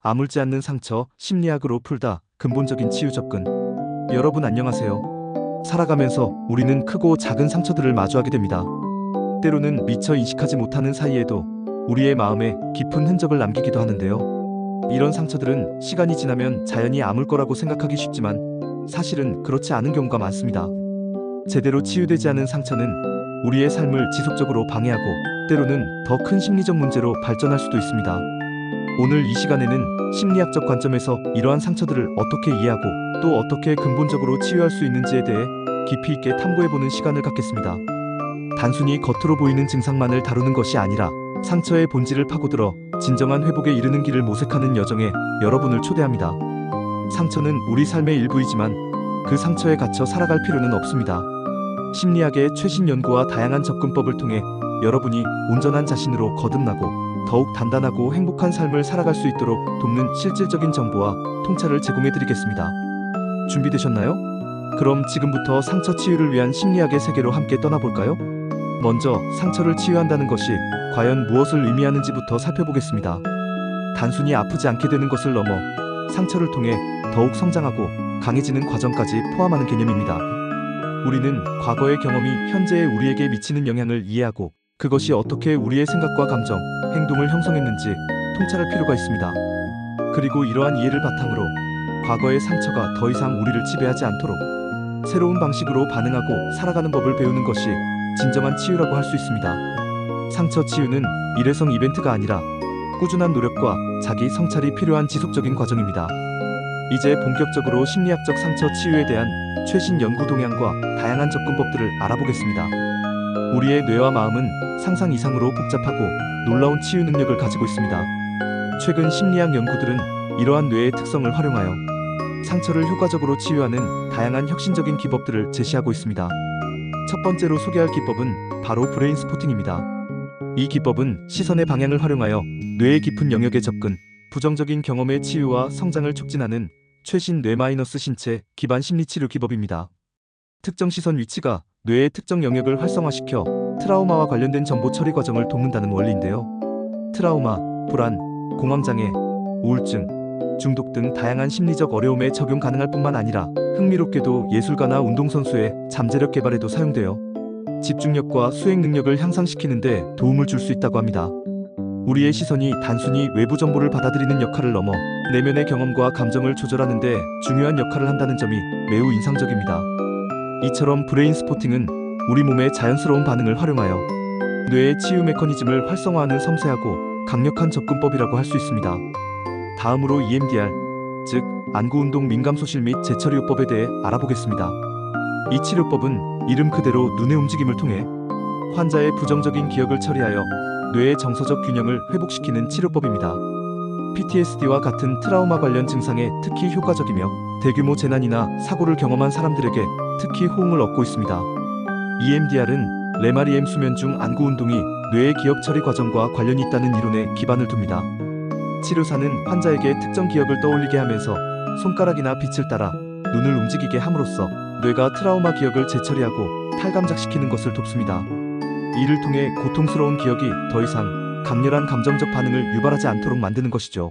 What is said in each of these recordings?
아물지 않는 상처, 심리학으로 풀다 근본적인 치유 접근. 여러분 안녕하세요. 살아가면서 우리는 크고 작은 상처들을 마주하게 됩니다. 때로는 미처 인식하지 못하는 사이에도 우리의 마음에 깊은 흔적을 남기기도 하는데요. 이런 상처들은 시간이 지나면 자연히 아물 거라고 생각하기 쉽지만 사실은 그렇지 않은 경우가 많습니다. 제대로 치유되지 않은 상처는 우리의 삶을 지속적으로 방해하고 때로는 더 큰 심리적 문제로 발전할 수도 있습니다. 오늘 이 시간에는 심리학적 관점에서 이러한 상처들을 어떻게 이해하고 또 어떻게 근본적으로 치유할 수 있는지에 대해 깊이 있게 탐구해보는 시간을 갖겠습니다. 단순히 겉으로 보이는 증상만을 다루는 것이 아니라 상처의 본질을 파고들어 진정한 회복에 이르는 길을 모색하는 여정에 여러분을 초대합니다. 상처는 우리 삶의 일부이지만 그 상처에 갇혀 살아갈 필요는 없습니다. 심리학의 최신 연구와 다양한 접근법을 통해 여러분이 온전한 자신으로 거듭나고 더욱 단단하고 행복한 삶을 살아갈 수 있도록 돕는 실질적인 정보와 통찰을 제공해드리겠습니다. 준비되셨나요? 그럼 지금부터 상처 치유를 위한 심리학의 세계로 함께 떠나볼까요? 먼저 상처를 치유한다는 것이 과연 무엇을 의미하는지부터 살펴보겠습니다. 단순히 아프지 않게 되는 것을 넘어 상처를 통해 더욱 성장하고 강해지는 과정까지 포함하는 개념입니다. 우리는 과거의 경험이 현재의 우리에게 미치는 영향을 이해하고 그것이 어떻게 우리의 생각과 감정, 행동을 형성했는지 통찰할 필요가 있습니다. 그리고 이러한 이해를 바탕으로 과거의 상처가 더 이상 우리를 지배하지 않도록 새로운 방식으로 반응하고 살아가는 법을 배우는 것이 진정한 치유라고 할 수 있습니다. 상처 치유는 일회성 이벤트가 아니라 꾸준한 노력과 자기 성찰이 필요한 지속적인 과정입니다. 이제 본격적으로 심리학적 상처 치유에 대한 최신 연구 동향과 다양한 접근법들을 알아보겠습니다. 우리의 뇌와 마음은 상상 이상으로 복잡하고 놀라운 치유 능력을 가지고 있습니다. 최근 심리학 연구들은 이러한 뇌의 특성을 활용하여 상처를 효과적으로 치유하는 다양한 혁신적인 기법들을 제시하고 있습니다. 첫 번째로 소개할 기법은 바로 브레인 스포팅입니다. 이 기법은 시선의 방향을 활용하여 뇌의 깊은 영역에 접근, 부정적인 경험의 치유와 성장을 촉진하는 최신 뇌- 신체 기반 심리치료 기법입니다. 특정 시선 위치가 뇌의 특정 영역을 활성화시켜 트라우마와 관련된 정보 처리 과정을 돕는다는 원리인데요. 트라우마, 불안, 공황장애, 우울증, 중독 등 다양한 심리적 어려움에 적용 가능할 뿐만 아니라 흥미롭게도 예술가나 운동선수의 잠재력 개발에도 사용되어 집중력과 수행 능력을 향상시키는 데 도움을 줄 수 있다고 합니다. 우리의 시선이 단순히 외부 정보를 받아들이는 역할을 넘어 내면의 경험과 감정을 조절하는 데 중요한 역할을 한다는 점이 매우 인상적입니다. 이처럼 브레인 스포팅은 우리 몸의 자연스러운 반응을 활용하여 뇌의 치유 메커니즘을 활성화하는 섬세하고 강력한 접근법이라고 할 수 있습니다. 다음으로 EMDR, 즉 안구운동 민감소실 및 재처리요법에 대해 알아보겠습니다. 이 치료법은 이름 그대로 눈의 움직임을 통해 환자의 부정적인 기억을 처리하여 뇌의 정서적 균형을 회복시키는 치료법입니다. PTSD와 같은 트라우마 관련 증상에 특히 효과적이며 대규모 재난이나 사고를 경험한 사람들에게 특히 호응을 얻고 있습니다. EMDR은 레마리엠 수면 중 안구 운동이 뇌의 기억 처리 과정과 관련이 있다는 이론에 기반을 둡니다. 치료사는 환자에게 특정 기억을 떠올리게 하면서 손가락이나 빛을 따라 눈을 움직이게 함으로써 뇌가 트라우마 기억을 재처리하고 탈감작시키는 것을 돕습니다. 이를 통해 고통스러운 기억이 더 이상 강렬한 감정적 반응을 유발하지 않도록 만드는 것이죠.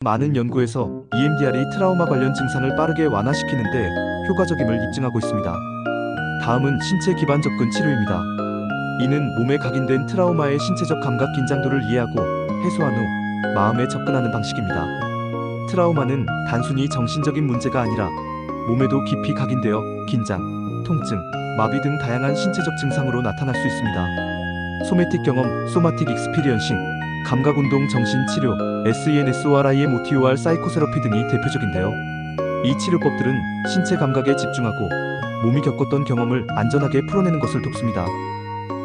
많은 연구에서 EMDR이 트라우마 관련 증상을 빠르게 완화시키는 데 효과적임을 입증하고 있습니다. 다음은 신체 기반 접근 치료입니다. 이는 몸에 각인된 트라우마의 신체적 감각 긴장도를 이해하고 해소한 후 마음에 접근하는 방식입니다. 트라우마는 단순히 정신적인 문제가 아니라 몸에도 깊이 각인되어 긴장, 통증, 마비 등 다양한 신체적 증상으로 나타날 수 있습니다. 소매틱 경험, 소마틱 익스피리언싱, 감각운동 정신치료, SENSORI의 모티OR 사이코세러피 등이 대표적인데요. 이 치료법들은 신체 감각에 집중하고 몸이 겪었던 경험을 안전하게 풀어내는 것을 돕습니다.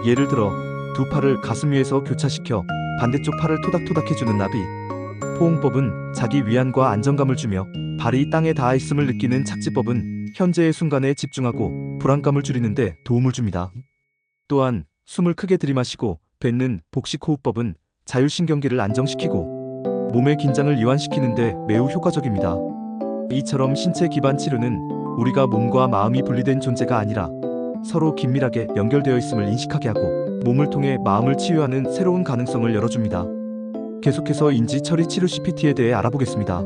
예를 들어 두 팔을 가슴 위에서 교차시켜 반대쪽 팔을 토닥토닥 해주는 나비, 포옹법은 자기 위안과 안정감을 주며 발이 땅에 닿아 있음을 느끼는 착지법은 현재의 순간에 집중하고 불안감을 줄이는 데 도움을 줍니다. 또한 숨을 크게 들이마시고 뱉는 복식호흡법은 자율신경계를 안정시키고 몸의 긴장을 이완시키는 데 매우 효과적입니다. 이처럼 신체 기반 치료는 우리가 몸과 마음이 분리된 존재가 아니라 서로 긴밀하게 연결되어 있음을 인식하게 하고 몸을 통해 마음을 치유하는 새로운 가능성을 열어줍니다. 계속해서 인지 처리 치료 CPT에 대해 알아보겠습니다.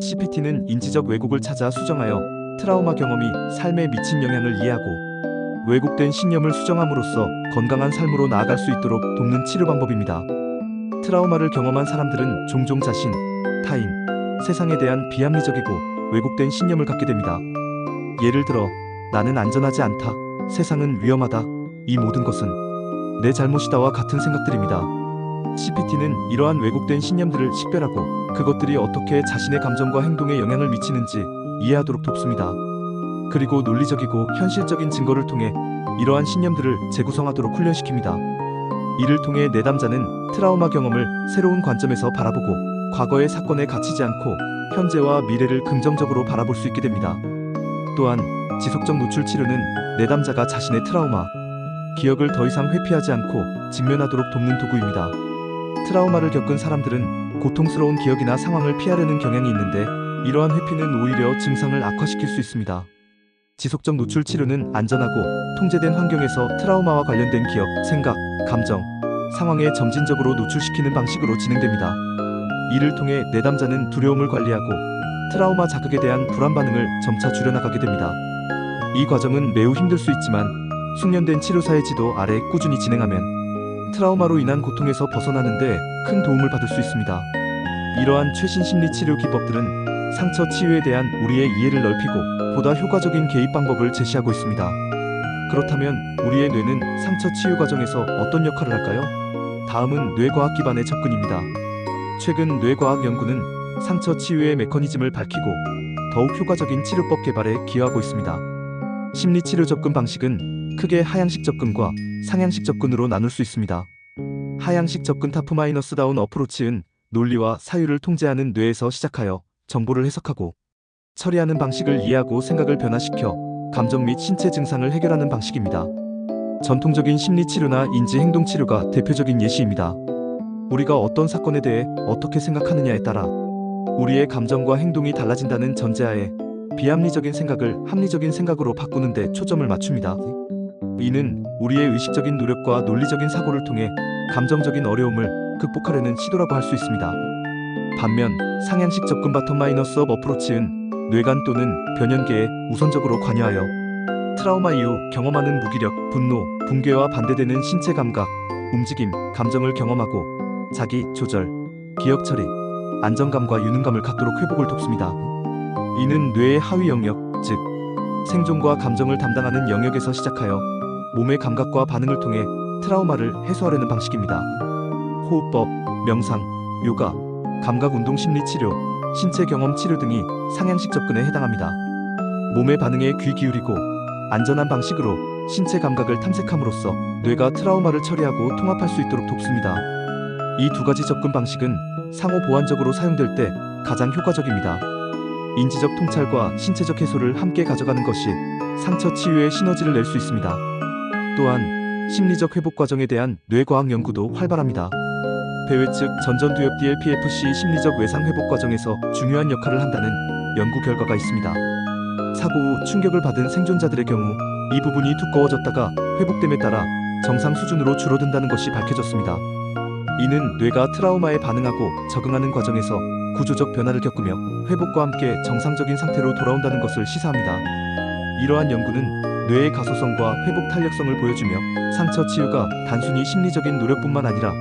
CPT는 인지적 왜곡을 찾아 수정하여 트라우마 경험이 삶에 미친 영향을 이해하고 왜곡된 신념을 수정함으로써 건강한 삶으로 나아갈 수 있도록 돕는 치료 방법입니다. 트라우마를 경험한 사람들은 종종 자신, 타인, 세상에 대한 비합리적이고 왜곡된 신념을 갖게 됩니다. 예를 들어, 나는 안전하지 않다, 세상은 위험하다, 이 모든 것은 내 잘못이다와 같은 생각들입니다. CPT는 이러한 왜곡된 신념들을 식별하고 그것들이 어떻게 자신의 감정과 행동에 영향을 미치는지 이해하도록 돕습니다. 그리고 논리적이고 현실적인 증거를 통해 이러한 신념들을 재구성하도록 훈련시킵니다. 이를 통해 내담자는 트라우마 경험을 새로운 관점에서 바라보고 과거의 사건에 갇히지 않고 현재와 미래를 긍정적으로 바라볼 수 있게 됩니다. 또한 지속적 노출 치료는 내담자가 자신의 트라우마, 기억을 더 이상 회피하지 않고 직면하도록 돕는 도구입니다. 트라우마를 겪은 사람들은 고통스러운 기억이나 상황을 피하려는 경향이 있는데 이러한 회피는 오히려 증상을 악화시킬 수 있습니다. 지속적 노출 치료는 안전하고 통제된 환경에서 트라우마와 관련된 기억, 생각, 감정, 상황에 점진적으로 노출시키는 방식으로 진행됩니다. 이를 통해 내담자는 두려움을 관리하고 트라우마 자극에 대한 불안 반응을 점차 줄여나가게 됩니다. 이 과정은 매우 힘들 수 있지만 숙련된 치료사의 지도 아래 꾸준히 진행하면 트라우마로 인한 고통에서 벗어나는 데 큰 도움을 받을 수 있습니다. 이러한 최신 심리 치료 기법들은 상처 치유에 대한 우리의 이해를 넓히고 보다 효과적인 개입 방법을 제시하고 있습니다. 그렇다면 우리의 뇌는 상처 치유 과정에서 어떤 역할을 할까요? 다음은 뇌과학 기반의 접근입니다. 최근 뇌과학 연구는 상처 치유의 메커니즘을 밝히고 더욱 효과적인 치료법 개발에 기여하고 있습니다. 심리 치료 접근 방식은 크게 하향식 접근과 상향식 접근으로 나눌 수 있습니다. 하향식 접근 탑-다운 어프로치는 논리와 사유를 통제하는 뇌에서 시작하여 정보를 해석하고 처리하는 방식을 이해하고 생각을 변화시켜 감정 및 신체 증상을 해결하는 방식입니다. 전통적인 심리 치료나 인지 행동 치료가 대표적인 예시입니다. 우리가 어떤 사건에 대해 어떻게 생각하느냐에 따라 우리의 감정과 행동이 달라진다는 전제하에 비합리적인 생각을 합리적인 생각으로 바꾸는 데 초점을 맞춥니다. 이는 우리의 의식적인 노력과 논리적인 사고를 통해 감정적인 어려움을 극복하려는 시도라고 할 수 있습니다. 반면 상향식 접근 바텀-업 어프로치는 뇌관 또는 변연계에 우선적으로 관여하여 트라우마 이후 경험하는 무기력, 분노, 붕괴와 반대되는 신체 감각, 움직임, 감정을 경험하고 자기 조절, 기억 처리, 안정감과 유능감을 갖도록 회복을 돕습니다. 이는 뇌의 하위 영역, 즉 생존과 감정을 담당하는 영역에서 시작하여 몸의 감각과 반응을 통해 트라우마를 해소하려는 방식입니다. 호흡법, 명상, 요가, 감각운동 심리치료, 신체 경험 치료 등이 상향식 접근에 해당합니다. 몸의 반응에 귀 기울이고 안전한 방식으로 신체 감각을 탐색함으로써 뇌가 트라우마를 처리하고 통합할 수 있도록 돕습니다. 이 두 가지 접근 방식은 상호 보완적으로 사용될 때 가장 효과적입니다. 인지적 통찰과 신체적 해소를 함께 가져가는 것이 상처 치유에 시너지를 낼 수 있습니다. 또한 심리적 회복 과정에 대한 뇌과학 연구도 활발합니다. 배회측 전전두엽 DLPFC 심리적 외상 회복 과정에서 중요한 역할을 한다는 연구 결과가 있습니다. 사고 후 충격을 받은 생존자들의 경우 이 부분이 두꺼워졌다가 회복됨에 따라 정상 수준으로 줄어든다는 것이 밝혀졌습니다. 이는 뇌가 트라우마에 반응하고 적응하는 과정에서 구조적 변화를 겪으며 회복과 함께 정상적인 상태로 돌아온다는 것을 시사합니다. 이러한 연구는 뇌의 가소성과 회복 탄력성을 보여주며 상처 치유가 단순히 심리적인 노력뿐만 아니라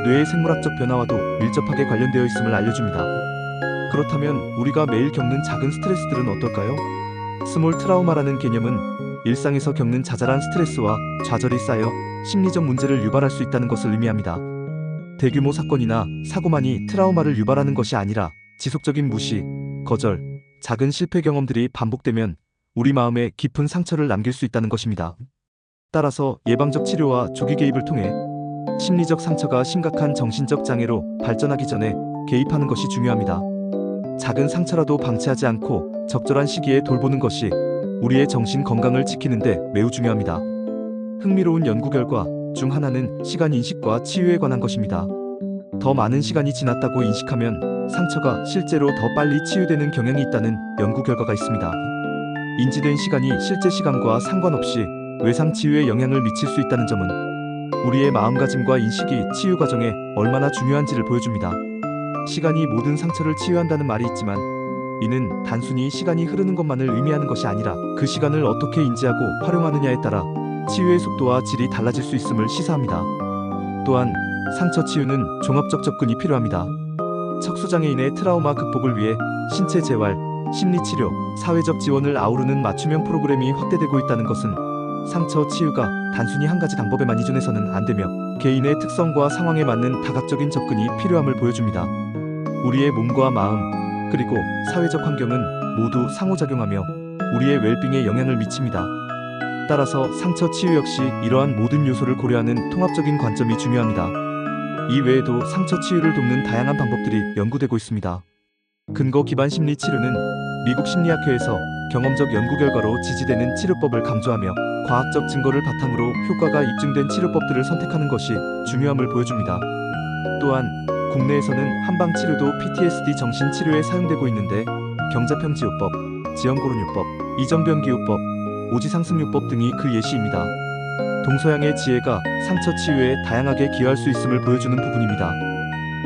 뇌의 생물학적 변화와도 밀접하게 관련되어 있음을 알려줍니다. 그렇다면 우리가 매일 겪는 작은 스트레스들은 어떨까요? 스몰 트라우마라는 개념은 일상에서 겪는 자잘한 스트레스와 좌절이 쌓여 심리적 문제를 유발할 수 있다는 것을 의미합니다. 대규모 사건이나 사고만이 트라우마를 유발하는 것이 아니라 지속적인 무시, 거절, 작은 실패 경험들이 반복되면 우리 마음에 깊은 상처를 남길 수 있다는 것입니다. 따라서 예방적 치료와 조기 개입을 통해 심리적 상처가 심각한 정신적 장애로 발전하기 전에 개입하는 것이 중요합니다. 작은 상처라도 방치하지 않고 적절한 시기에 돌보는 것이 우리의 정신 건강을 지키는 데 매우 중요합니다. 흥미로운 연구 결과 중 하나는 시간 인식과 치유에 관한 것입니다. 더 많은 시간이 지났다고 인식하면 상처가 실제로 더 빨리 치유되는 경향이 있다는 연구 결과가 있습니다. 인지된 시간이 실제 시간과 상관없이 외상 치유에 영향을 미칠 수 있다는 점은 우리의 마음가짐과 인식이 치유 과정에 얼마나 중요한지를 보여줍니다. 시간이 모든 상처를 치유한다는 말이 있지만 이는 단순히 시간이 흐르는 것만을 의미하는 것이 아니라 그 시간을 어떻게 인지하고 활용하느냐에 따라 치유의 속도와 질이 달라질 수 있음을 시사합니다. 또한 상처 치유는 종합적 접근이 필요합니다. 척수장애인의 트라우마 극복을 위해 신체 재활, 심리치료, 사회적 지원을 아우르는 맞춤형 프로그램이 확대되고 있다는 것은 상처 치유가 단순히 한 가지 방법에만 의존해서는 안 되며 개인의 특성과 상황에 맞는 다각적인 접근이 필요함을 보여줍니다. 우리의 몸과 마음, 그리고 사회적 환경은 모두 상호작용하며 우리의 웰빙에 영향을 미칩니다. 따라서 상처 치유 역시 이러한 모든 요소를 고려하는 통합적인 관점이 중요합니다. 이 외에도 상처 치유를 돕는 다양한 방법들이 연구되고 있습니다. 근거 기반 심리 치료는 미국 심리학회에서 경험적 연구 결과로 지지되는 치료법을 강조하며 과학적 증거를 바탕으로 효과가 입증된 치료법들을 선택하는 것이 중요함을 보여줍니다. 또한 국내에서는 한방 치료도 PTSD 정신 치료에 사용되고 있는데 경자평지요법, 지연고른요법, 이정변기요법, 오지상승요법 등이 그 예시입니다. 동서양의 지혜가 상처 치유에 다양하게 기여할 수 있음을 보여주는 부분입니다.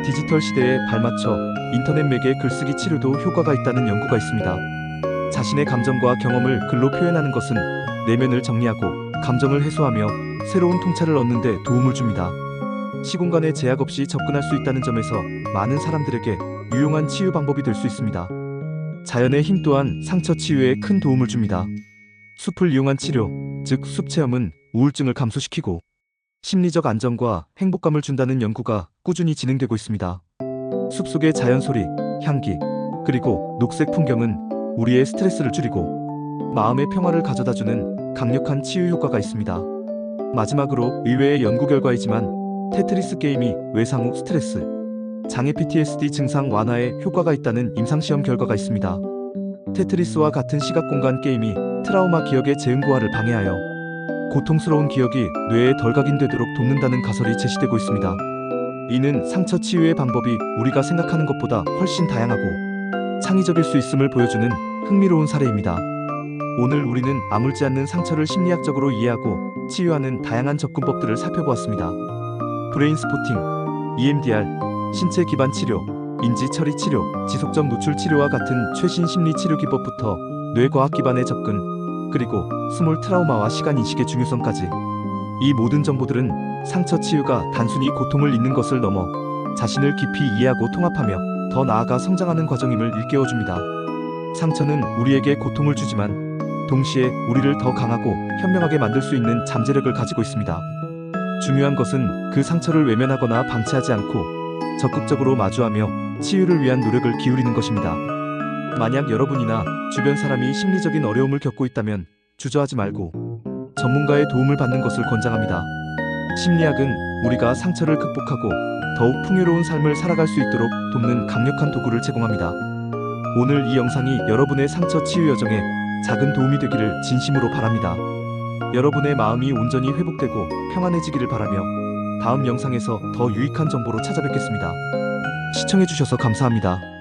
디지털 시대에 발맞춰 인터넷 매개 글쓰기 치료도 효과가 있다는 연구가 있습니다. 자신의 감정과 경험을 글로 표현하는 것은 내면을 정리하고 감정을 해소하며 새로운 통찰을 얻는 데 도움을 줍니다. 시공간의 제약 없이 접근할 수 있다는 점에서 많은 사람들에게 유용한 치유 방법이 될 수 있습니다. 자연의 힘 또한 상처 치유에 큰 도움을 줍니다. 숲을 이용한 치료, 즉 숲체험은 우울증을 감소시키고 심리적 안정과 행복감을 준다는 연구가 꾸준히 진행되고 있습니다. 숲속의 자연 소리, 향기, 그리고 녹색 풍경은 우리의 스트레스를 줄이고 마음의 평화를 가져다주는 강력한 치유 효과가 있습니다. 마지막으로 의외의 연구 결과이지만 테트리스 게임이 외상 후 스트레스, 장애 PTSD 증상 완화에 효과가 있다는 임상시험 결과가 있습니다. 테트리스와 같은 시각공간 게임이 트라우마 기억의 재응고화를 방해하여 고통스러운 기억이 뇌에 덜 각인되도록 돕는다는 가설이 제시되고 있습니다. 이는 상처 치유의 방법이 우리가 생각하는 것보다 훨씬 다양하고 창의적일 수 있음을 보여주는 흥미로운 사례입니다. 오늘 우리는 아물지 않는 상처를 심리학적으로 이해하고 치유하는 다양한 접근법들을 살펴보았습니다. 브레인 스포팅, EMDR, 신체 기반 치료, 인지 처리 치료, 지속적 노출 치료와 같은 최신 심리 치료 기법부터 뇌과학 기반의 접근, 그리고 스몰 트라우마와 시간 인식의 중요성까지 이 모든 정보들은 상처 치유가 단순히 고통을 잊는 것을 넘어 자신을 깊이 이해하고 통합하며 더 나아가 성장하는 과정임을 일깨워줍니다. 상처는 우리에게 고통을 주지만 동시에 우리를 더 강하고 현명하게 만들 수 있는 잠재력을 가지고 있습니다. 중요한 것은 그 상처를 외면하거나 방치하지 않고 적극적으로 마주하며 치유를 위한 노력을 기울이는 것입니다. 만약 여러분이나 주변 사람이 심리적인 어려움을 겪고 있다면 주저하지 말고 전문가의 도움을 받는 것을 권장합니다. 심리학은 우리가 상처를 극복하고 더욱 풍요로운 삶을 살아갈 수 있도록 돕는 강력한 도구를 제공합니다. 오늘 이 영상이 여러분의 상처 치유 여정에 작은 도움이 되기를 진심으로 바랍니다. 여러분의 마음이 온전히 회복되고 평안해지기를 바라며 다음 영상에서 더 유익한 정보로 찾아뵙겠습니다. 시청해주셔서 감사합니다.